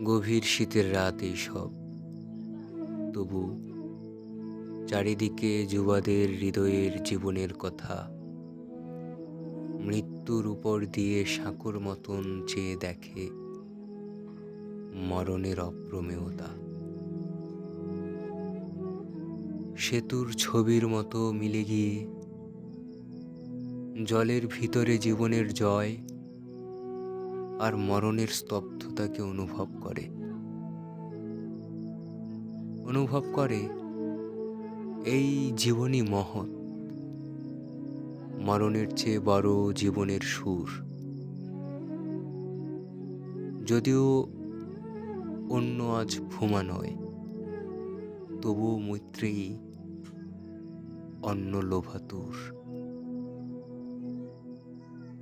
গভীর শীতের রাত এইসব, তবু চারিদিকে যুবাদের হৃদয়ের জীবনের কথা, মৃত্যুর উপর দিয়ে সাঁকোর মতন চেয়ে দেখে মরণের অপ্রমেয়তা। সেতুর ছবির মতো মিলে গিয়ে জলের ভিতরে জীবনের জয় আর মরণের স্তব্ধতাকে অনুভব করে এই জীবনই মহৎ, মরণের চেয়ে বড় জীবনের সুর। যদিও অন্য আজ ভূমা নয়, তবুও মৈত্রেয়ী অন্ন লোভাতুর।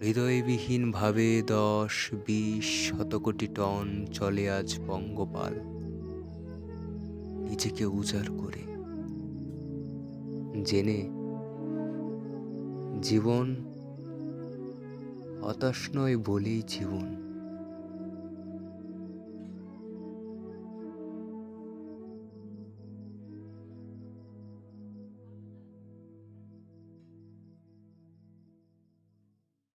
হৃদয়বিহীন ভাবে 10-20 শতকোটি টন চলে আজ পঙ্গপাল, নিজেকে উজাড় করে, জেনে জীবন হতাশ নয় বলেই জীবন।